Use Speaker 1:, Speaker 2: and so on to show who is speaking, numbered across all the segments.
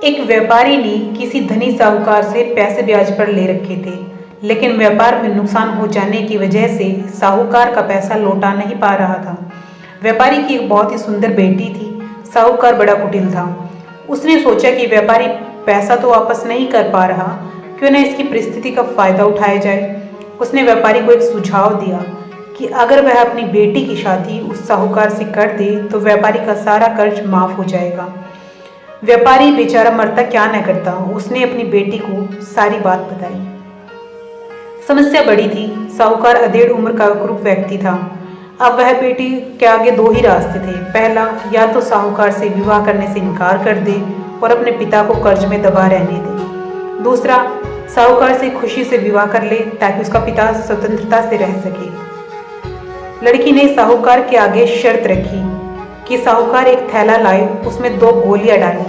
Speaker 1: एक व्यापारी ने किसी धनी साहूकार से पैसे ब्याज पर ले रखे थे, लेकिन व्यापार में नुकसान हो जाने की वजह से साहूकार का पैसा लौटा नहीं पा रहा था। व्यापारी की एक बहुत ही सुंदर बेटी थी। साहूकार बड़ा कुटिल था। उसने सोचा कि व्यापारी पैसा तो वापस नहीं कर पा रहा, क्यों न इसकी परिस्थिति का फायदा उठाया जाए। उसने व्यापारी को एक सुझाव दिया कि अगर वह अपनी बेटी की शादी उस साहूकार से कर दे तो व्यापारी का सारा कर्ज माफ हो जाएगा। व्यापारी बेचारा मरता क्या न करता, उसने अपनी बेटी को सारी बात बताई। समस्या बड़ी थी। साहूकार अधेड़ उम्र का कुरूप व्यक्ति था। अब वह बेटी के आगे दो ही रास्ते थे। पहला, या तो साहूकार से विवाह करने से इनकार कर दे और अपने पिता को कर्ज में दबा रहने दे। दूसरा, साहूकार से खुशी से विवाह कर ले ताकि उसका पिता स्वतंत्रता से रह सके। लड़की ने साहूकार के आगे शर्त रखी कि साहूकार एक थैला लाए, उसमें 2 गोलियां डालें,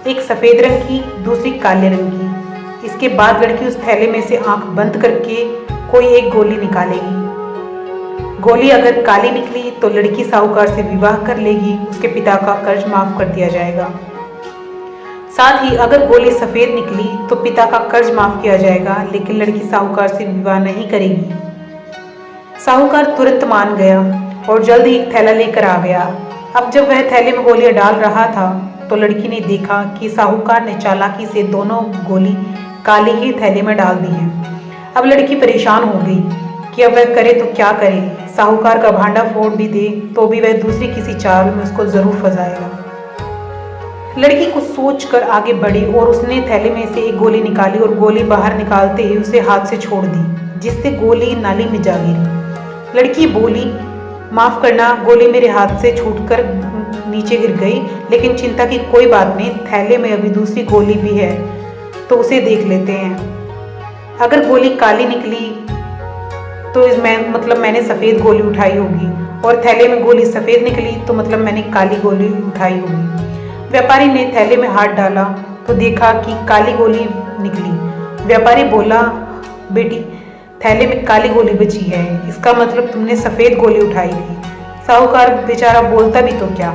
Speaker 1: एक सफेद रंग की, दूसरी काले रंग की। इसके बाद लड़की उस थैले में से आंख बंद करके कोई एक गोली निकालेगी। गोली अगर काली निकली तो लड़की साहूकार से विवाह कर लेगी, उसके पिता का कर्ज माफ कर दिया जाएगा। साथ ही अगर गोली सफेद निकली तो पिता का कर्ज माफ किया जाएगा, लेकिन लड़की साहूकार से विवाह नहीं करेगी। साहूकार तुरंत मान गया और जल्द ही एक थैला लेकर आ गया। अब जब वह थैले में गोलियां डाल रहा था तो लड़की ने देखा कि साहूकार ने चालाकी से दोनों गोली काले ही थैले में डाल दी हैं। अब लड़की परेशान हो गई कि अब वह करे तो क्या करे। साहूकार का भांडा फोड़ भी दे तो भी वह दूसरी किसी चाल में उसको जरूर फंसाएगा। लड़की कुछ सोचकर आगे बढ़ी और उसने थैले में से एक गोली निकाली और गोली बाहर निकालते ही उसे हाथ से छोड़ दी, जिससे गोली नाली में जा गिरी। लड़की बोली, माफ करना, गोली मेरे हाथ से छूटकर नीचे गिर गई, लेकिन चिंता की कोई बात नहीं, थैले में अभी दूसरी गोली भी है तो उसे देख लेते हैं। अगर गोली काली निकली तो मैंने सफ़ेद गोली उठाई होगी, और थैले में गोली सफ़ेद निकली तो मतलब मैंने काली गोली उठाई होगी। व्यापारी ने थैले में हाथ डाला तो देखा कि काली गोली निकली। व्यापारी बोला, बेटी, थैले में काली गोली बची है, इसका मतलब तुमने सफ़ेद गोली उठाई थी। साहूकार बेचारा बोलता भी तो क्या,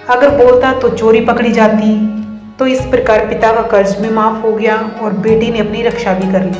Speaker 1: अगर बोलता तो चोरी पकड़ी जाती। तो इस प्रकार पिता का कर्ज भी माफ हो गया और बेटी ने अपनी रक्षा भी कर ली।